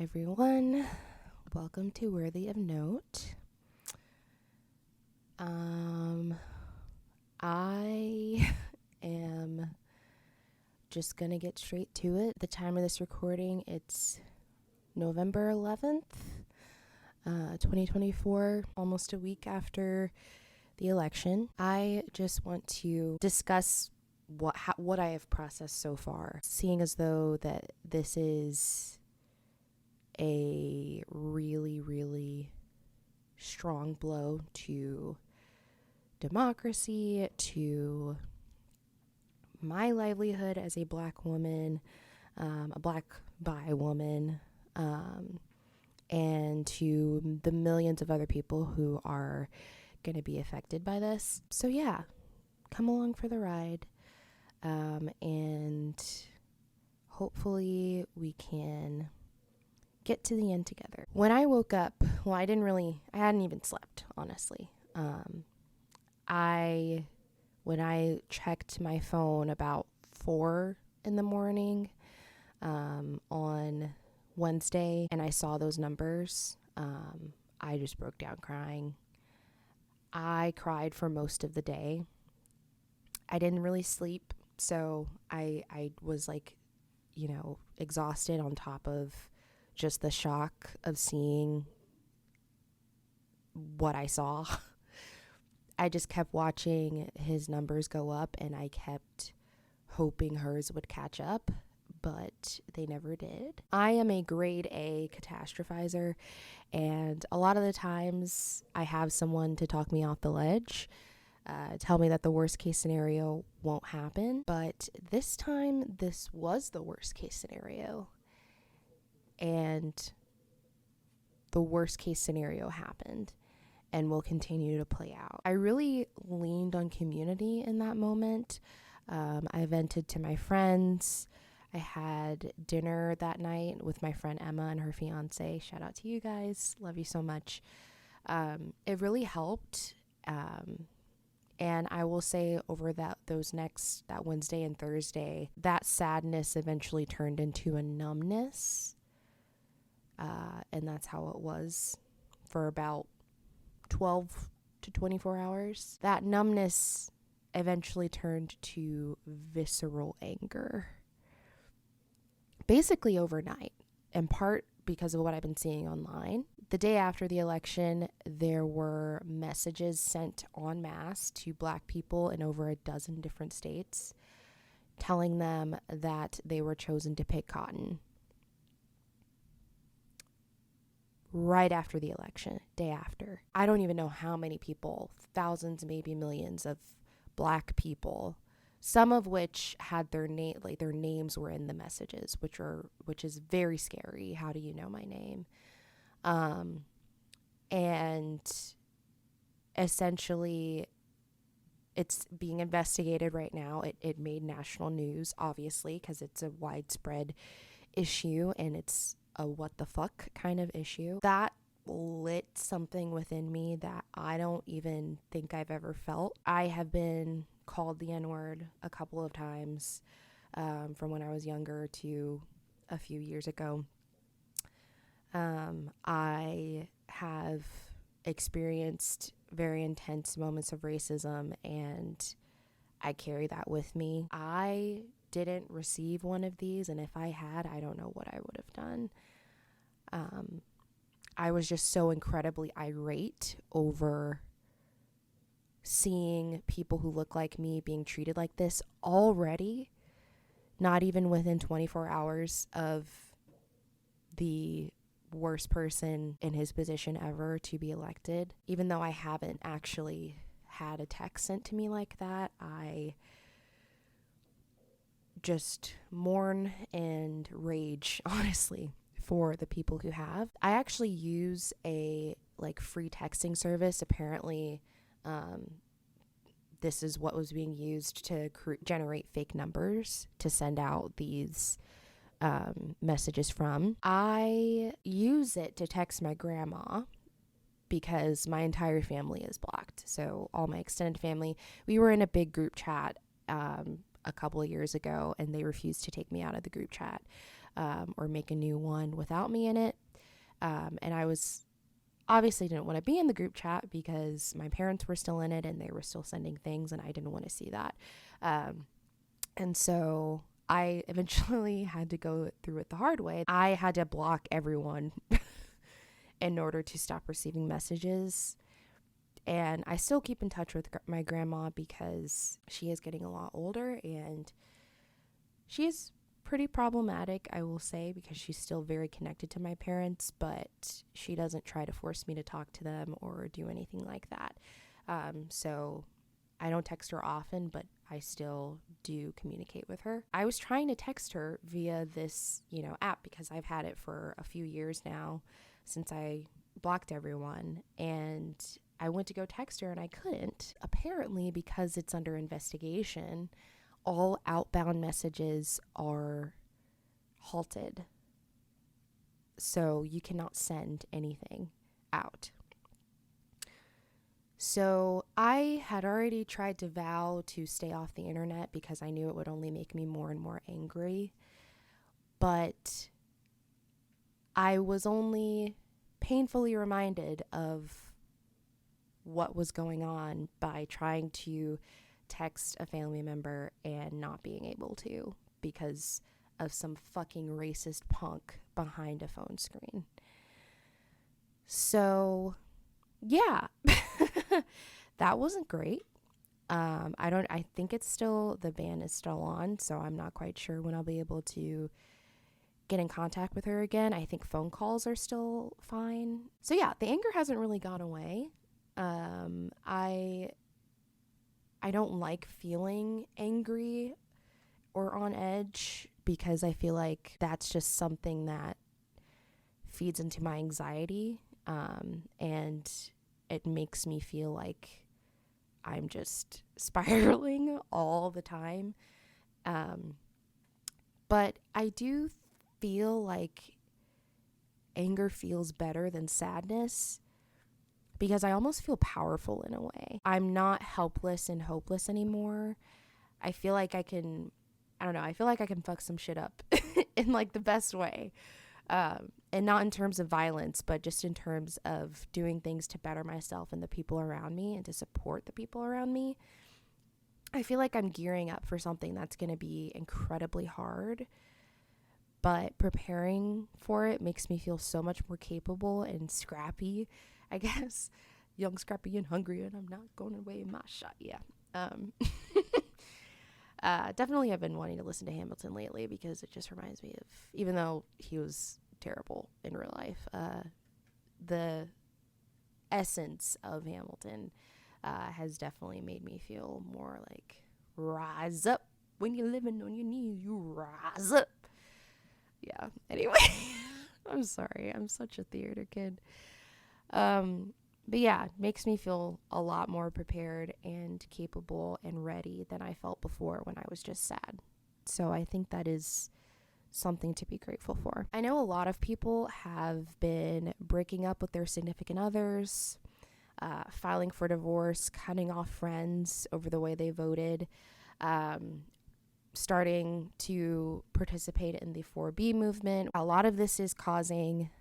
everyone. Welcome to Worthy of Note. I am just gonna get straight to it. The time of this recording, it's November 11th, 2024, almost a week after the election. I just want to discuss what I have processed so far, seeing as though that this is a really, really strong blow to democracy, to my livelihood as a Black woman, a Black bi woman, and to the millions of other people who are going to be affected by this. So yeah, come along for the ride, and hopefully we can get to the end together. When I woke up, I hadn't even slept, honestly. When I checked my phone about 4 in the morning, on Wednesday, and I saw those numbers, I just broke down crying. I cried for most of the day. I didn't really sleep, so I was exhausted on top of just the shock of seeing what I saw. I just kept watching his numbers go up, and I kept hoping hers would catch up, but they never did. I am a grade A catastrophizer, and a lot of the times I have someone to talk me off the ledge, tell me that the worst case scenario won't happen, but this time this was the worst case scenario, and the worst case scenario happened and will continue to play out. I really leaned on community in that moment. I vented to my friends. I had dinner that night with my friend Emma and her fiance. Shout out to you guys. Love you so much. It really helped. And I will say over that Wednesday and Thursday, that sadness eventually turned into a numbness. And that's how it was for about 12 to 24 hours. That numbness eventually turned to visceral anger. Basically overnight, in part because of what I've been seeing online. The day after the election, there were messages sent en masse to Black people in over a dozen different states, telling them that they were chosen to pick cotton. Right after the election, day after. I don't even know how many people, thousands, maybe millions of Black people, some of which had their names were in the messages, which is very scary. How do you know my name? And essentially it's being investigated right now. It made national news, obviously, because it's a widespread issue and it's a what the fuck kind of issue. That lit something within me that I don't even think I've ever felt. I have been called the N-word a couple of times, from when I was younger to a few years ago. I have experienced very intense moments of racism, and I carry that with me. I didn't receive one of these, and if I had, I don't know what I would have done. I was just so incredibly irate over seeing people who look like me being treated like this already, not even within 24 hours of the worst person in his position ever to be elected. Even though I haven't actually had a text sent to me like that, I just mourn and rage, honestly, for the people who have. I actually use a free texting service. Apparently, this is what was being used to generate fake numbers to send out these messages from. I use it to text my grandma because my entire family is blocked. So all my extended family, we were in a big group chat a couple of years ago, and they refused to take me out of the group chat. or make a new one without me in it. And I was obviously didn't want to be in the group chat because my parents were still in it and they were still sending things, and I didn't want to see that. And so I eventually had to go through it the hard way. I had to block everyone in order to stop receiving messages. And I still keep in touch with my grandma because she is getting a lot older and she is pretty problematic, I will say, because she's still very connected to my parents, but she doesn't try to force me to talk to them or do anything like that. So I don't text her often, but I still do communicate with her. I was trying to text her via this, app because I've had it for a few years now since I blocked everyone, and I went to go text her and I couldn't. Apparently, because it's under investigation, all outbound messages are halted. So you cannot send anything out. So I had already tried to vow to stay off the internet because I knew it would only make me more and more angry. But I was only painfully reminded of what was going on by trying to text a family member and not being able to because of some fucking racist punk behind a phone screen. So, yeah, that wasn't great. I think it's still, the ban is still on, so I'm not quite sure when I'll be able to get in contact with her again. I think phone calls are still fine. So yeah, the anger hasn't really gone away. I don't like feeling angry or on edge because I feel like that's just something that feeds into my anxiety, and it makes me feel like I'm just spiraling all the time. But I do feel like anger feels better than sadness because I almost feel powerful in a way. I'm not helpless and hopeless anymore. I feel like I can fuck some shit up in like the best way. And not in terms of violence, but just in terms of doing things to better myself and the people around me and to support the people around me. I feel like I'm gearing up for something that's going to be incredibly hard, but preparing for it makes me feel so much more capable and scrappy, I guess. Young, scrappy, and hungry, and I'm not going away in my shot. Yeah. Definitely I've been wanting to listen to Hamilton lately because it just reminds me of, even though he was terrible in real life, the essence of Hamilton has definitely made me feel more like rise up. When you're living on your knees, you rise up. Yeah, anyway. I'm sorry. I'm such a theater kid. But yeah, it makes me feel a lot more prepared and capable and ready than I felt before when I was just sad. So I think that is something to be grateful for. I know a lot of people have been breaking up with their significant others, filing for divorce, cutting off friends over the way they voted, starting to participate in the 4B movement. A lot of this is causing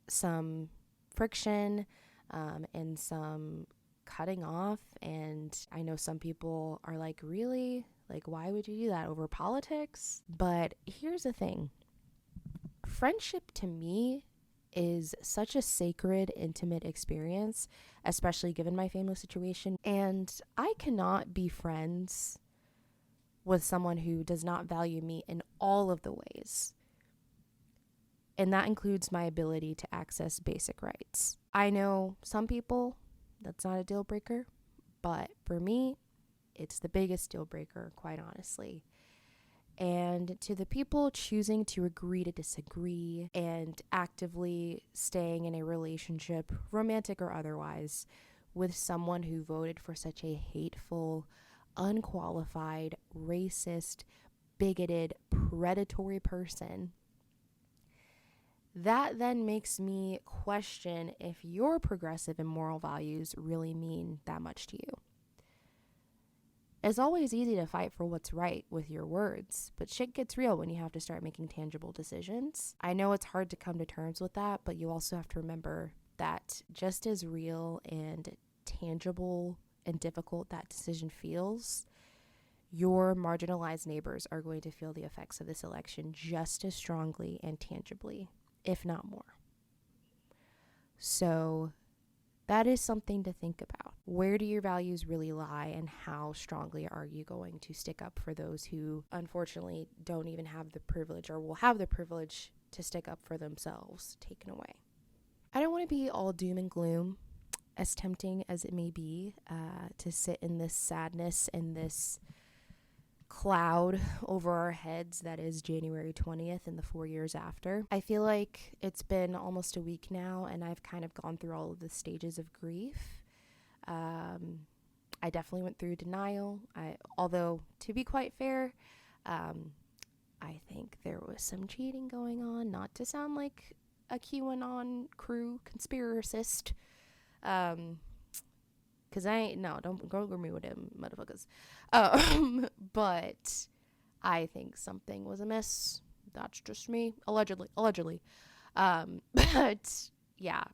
some friction and some cutting off, and I know some people are like, really? Like, why would you do that over politics? But here's the thing. Friendship to me is such a sacred, intimate experience, especially given my family situation, and I cannot be friends with someone who does not value me in all of the ways. And that includes my ability to access basic rights. I know some people, that's not a deal breaker, but for me, it's the biggest deal breaker, quite honestly. And to the people choosing to agree to disagree and actively staying in a relationship, romantic or otherwise, with someone who voted for such a hateful, unqualified, racist, bigoted, predatory person, that then makes me question if your progressive and moral values really mean that much to you. It's always easy to fight for what's right with your words, but shit gets real when you have to start making tangible decisions. I know it's hard to come to terms with that, but you also have to remember that just as real and tangible and difficult that decision feels, your marginalized neighbors are going to feel the effects of this election just as strongly and tangibly, if not more. So that is something to think about. Where do your values really lie, and how strongly are you going to stick up for those who unfortunately don't even have the privilege, or will have the privilege to stick up for themselves, taken away? I don't want to be all doom and gloom, as tempting as it may be, to sit in this sadness and this cloud over our heads that is January 20th and the 4 years after. I feel like it's been almost a week now, and I've kind of gone through all of the stages of grief. I definitely went through denial. Although, to be quite fair, I think there was some cheating going on, not to sound like a QAnon crew conspiracist. Cause don't go me with them motherfuckers. But I think something was amiss. That's just me, allegedly. But yeah,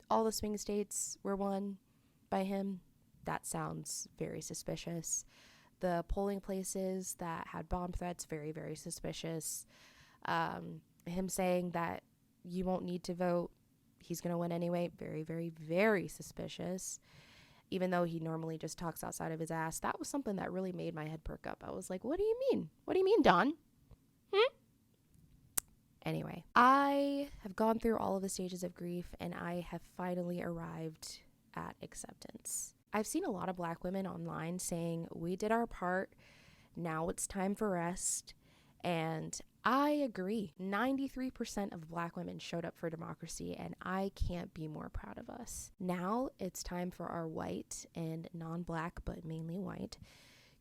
all the swing states were won by him. That sounds very suspicious. The polling places that had bomb threats, very, very suspicious. Him saying that you won't need to vote, he's gonna win anyway, very, very, very suspicious. Even though he normally just talks outside of his ass, that was something that really made my head perk up. I was like, what do you mean? What do you mean, Don? Anyway, I have gone through all of the stages of grief, and I have finally arrived at acceptance. I've seen a lot of Black women online saying, we did our part, now it's time for rest. And I agree. 93% of Black women showed up for democracy, and I can't be more proud of us. Now it's time for our white and non-Black, but mainly white,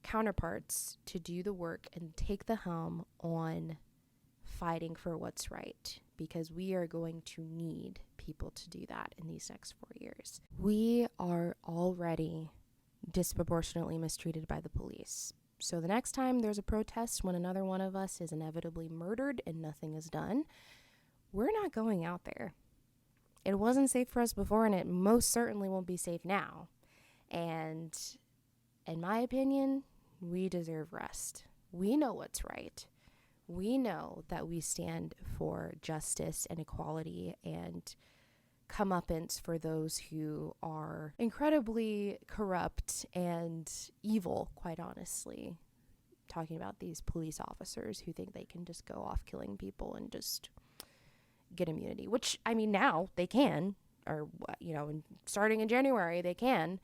counterparts to do the work and take the helm on fighting for what's right, because we are going to need people to do that in these next 4 years. We are already disproportionately mistreated by the police. So the next time there's a protest when another one of us is inevitably murdered and nothing is done, we're not going out there. It wasn't safe for us before, and it most certainly won't be safe now. And in my opinion, we deserve rest. We know what's right. We know that we stand for justice and equality and comeuppance for those who are incredibly corrupt and evil, quite honestly. Talking about these police officers who think they can just go off killing people and just get immunity, which, I mean, now they can, or, starting in January, they can,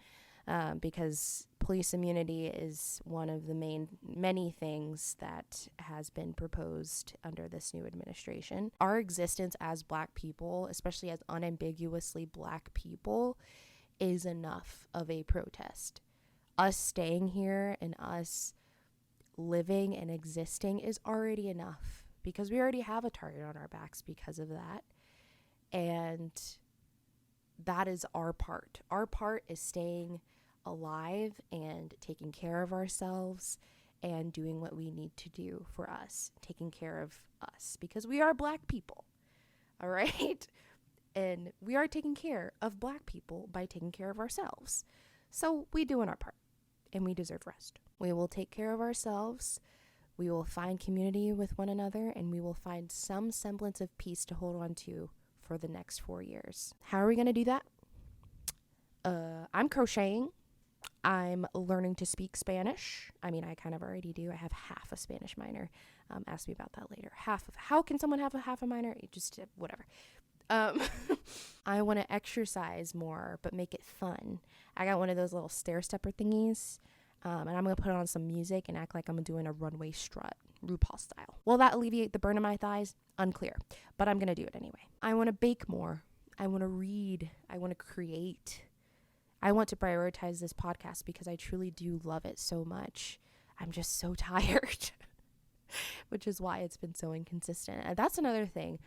because police immunity is one of the many things that has been proposed under this new administration. Our existence as Black people, especially as unambiguously Black people, is enough of a protest. Us staying here and us living and existing is already enough, because we already have a target on our backs because of that. And that is our part. Our part is staying alive and taking care of ourselves and doing what we need to do for us, taking care of us, because we are Black people, all right? And we are taking care of Black people by taking care of ourselves. So we doing our part, and we deserve rest. We will take care of ourselves. We will find community with one another, and we will find some semblance of peace to hold on to for the next 4 years. How are we going to do that? I'm crocheting. I'm learning to speak Spanish. I mean, I kind of already do. I have half a Spanish minor. Ask me about that later. How can someone have half a minor? Just whatever. I want to exercise more, but make it fun. I got one of those little stair stepper thingies, and I'm going to put on some music and act like I'm doing a runway strut, RuPaul style. Will that alleviate the burn in my thighs? Unclear, but I'm going to do it anyway. I want to bake more. I want to read. I want to create. I want to prioritize this podcast because I truly do love it so much. I'm just so tired, which is why it's been so inconsistent. And that's another thing.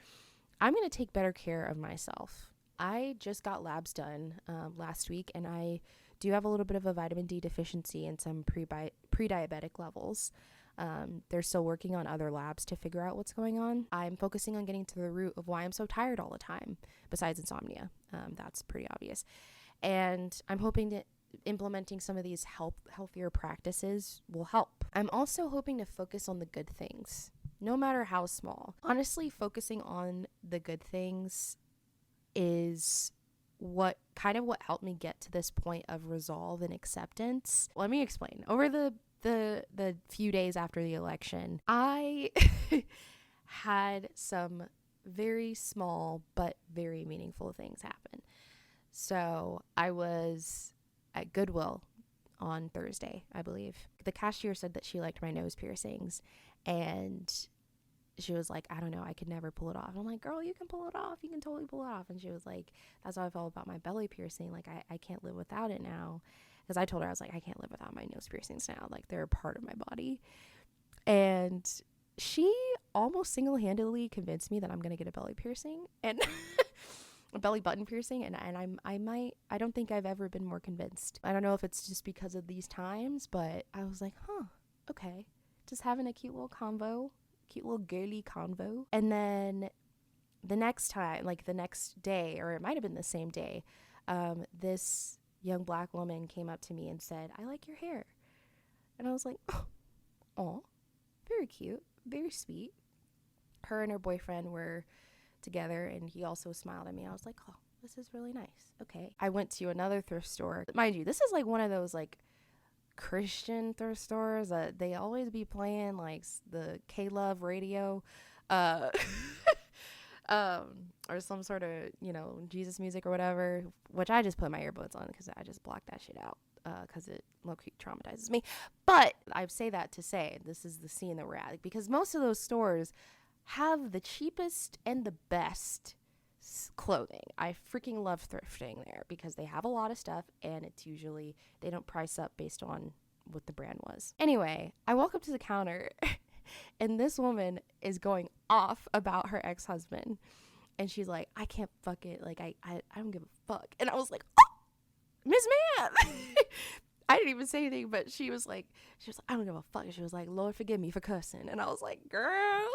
I'm going to take better care of myself. I just got labs done last week, and I do have a little bit of a vitamin D deficiency and some pre-diabetic levels. They're still working on other labs to figure out what's going on. I'm focusing on getting to the root of why I'm so tired all the time, besides insomnia. That's pretty obvious. And I'm hoping that implementing some of these healthier practices will help. I'm also hoping to focus on the good things, no matter how small. Honestly, focusing on the good things is what helped me get to this point of resolve and acceptance. Let me explain. Over the few days after the election, I had some very small but very meaningful things happen. So I was at Goodwill on Thursday, I believe. The cashier said that she liked my nose piercings, and she was like, I don't know, I could never pull it off. And I'm like, girl, you can pull it off. You can totally pull it off. And she was like, that's how I felt about my belly piercing. Like, I can't live without it now. Because I told her, I was like, I can't live without my nose piercings now. Like, they're a part of my body. And she almost single-handedly convinced me that I'm going to get a belly piercing and a belly button piercing. And I don't think I've ever been more convinced. I don't know if it's just because of these times, but I was like, okay. Just having a cute little girly convo. And then the next time, like the next day, or it might have been the same day, this young Black woman came up to me and said, I like your hair. And I was like, oh, very cute, very sweet. Her and her boyfriend were together, and he also smiled at me. I was like, oh, this is really nice. Okay. I went to another thrift store. Mind you, this is like one of those like Christian thrift stores that they always be playing like the K-Love radio or some sort of, Jesus music or whatever, which I just put my earbuds on because I just blocked that shit out because it low-key traumatizes me. But I say that to say this is the scene that we're at, because most of those stores have the cheapest and the best clothing. I freaking love thrifting there because they have a lot of stuff, and it's usually, they don't price up based on what the brand was. Anyway, I walk up to the counter and this woman is going off about her ex-husband, and she's like, I can't fuck it, like I don't give a fuck. And I was like, oh, Miss Ma'am. I didn't even say anything, but she was like, I don't give a fuck. She was like, Lord forgive me for cussing. And I was like, girl.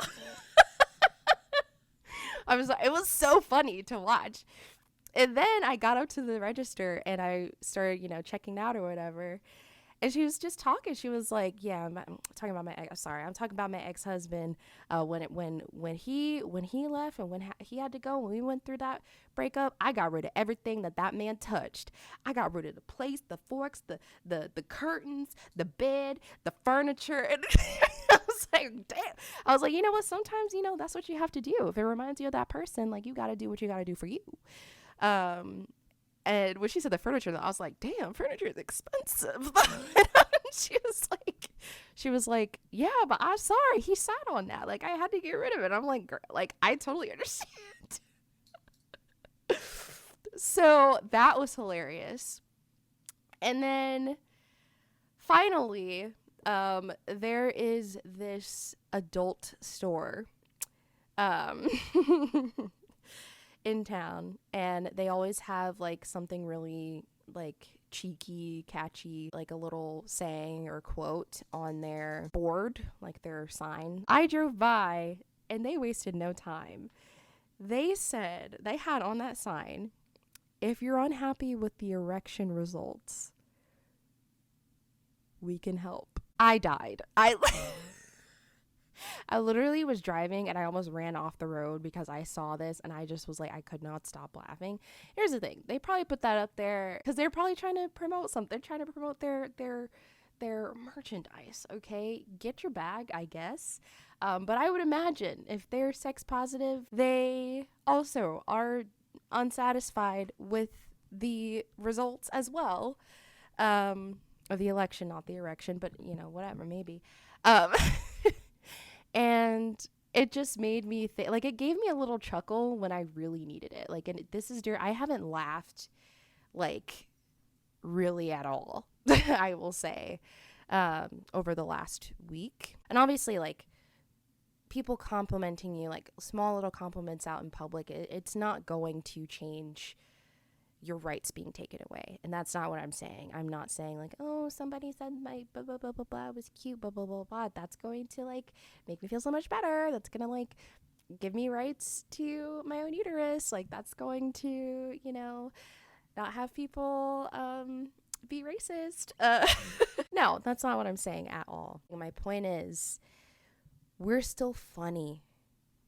It was so funny to watch. And then I got up to the register and I started, checking out or whatever. And she was just talking. She was like, yeah, I'm talking about my ex-husband. When he left and when he had to go, when we went through that breakup, I got rid of everything that man touched. I got rid of the plates, the forks, the curtains, the bed, the furniture. And I was like, damn. I was like, you know what? Sometimes, that's what you have to do. If it reminds you of that person, like, you got to do what you got to do for you. And when she said the furniture, I was like, damn, furniture is expensive. she was like, yeah, but I'm sorry. He sat on that. Like, I had to get rid of it. I'm like, girl, like, I totally understand. So that was hilarious. And then finally, there is this adult store, in town, and they always have like something really like cheeky, catchy, like a little saying or quote on their board, like their sign. I drove by and they wasted no time. They said, they had on that sign, if you're unhappy with the erection results, we can help. I died. I literally was driving and I almost ran off the road because I saw this and I just was like, I could not stop laughing. Here's the thing. They probably put that up there because they're probably trying to promote something. They're trying to promote their merchandise. Okay. Get your bag, I guess. But I would imagine if they're sex positive, they also are unsatisfied with the results as well. Of the election, not the erection, but whatever, maybe. And it just made me think, like, it gave me a little chuckle when I really needed it. Like, and I haven't laughed, like, really at all, I will say, over the last week. And obviously, like, people complimenting you, like, small little compliments out in public, it's not going to change, your rights being taken away. And that's not what I'm saying. I'm not saying like, oh, somebody said my blah, blah, blah, blah, blah was cute, blah, blah, blah, blah. That's going to like make me feel so much better. That's going to like give me rights to my own uterus. Like that's going to, not have people be racist. No, that's not what I'm saying at all. My point is, we're still funny.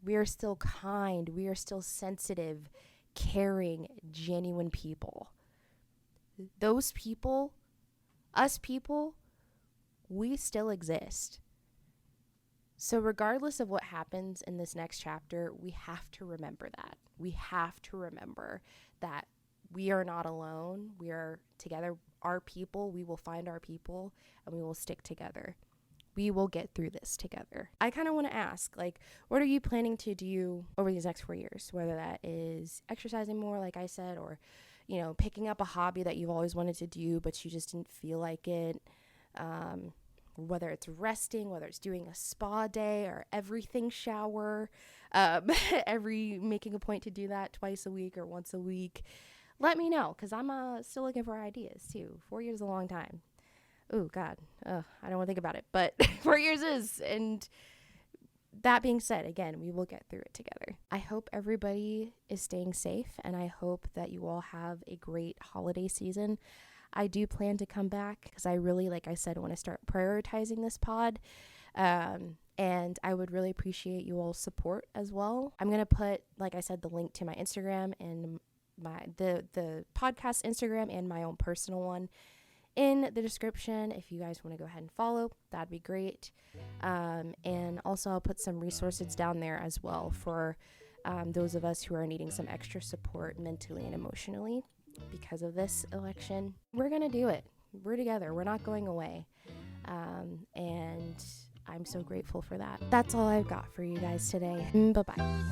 We are still kind. We are still sensitive, caring, genuine people. Those people, us people, we still exist. So regardless of what happens in this next chapter, we have to remember that. We have to remember that we are not alone. We are together. Our people, we will find our people, and we will stick together. We will get through this together. I kind of want to ask, like, what are you planning to do over these next 4 years? Whether that is exercising more, like I said, or, picking up a hobby that you've always wanted to do, but you just didn't feel like it. Whether it's resting, whether it's doing a spa day or everything shower, making a point to do that twice a week or once a week. Let me know, because I'm still looking for ideas too. 4 years is a long time. Oh God, I don't want to think about it, but 4 years is. And that being said, again, we will get through it together. I hope everybody is staying safe, and I hope that you all have a great holiday season. I do plan to come back because I really, like I said, want to start prioritizing this pod. And I would really appreciate you all's support as well. I'm going to put, like I said, the link to my Instagram and the podcast Instagram and my own personal one in the description. If you guys want to go ahead and follow, that'd be great. And also I'll put some resources down there as well for those of us who are needing some extra support mentally and emotionally because of this election. We're gonna do it. We're together. We're not going away. And I'm so grateful for that. That's all I've got for you guys today. Bye-bye.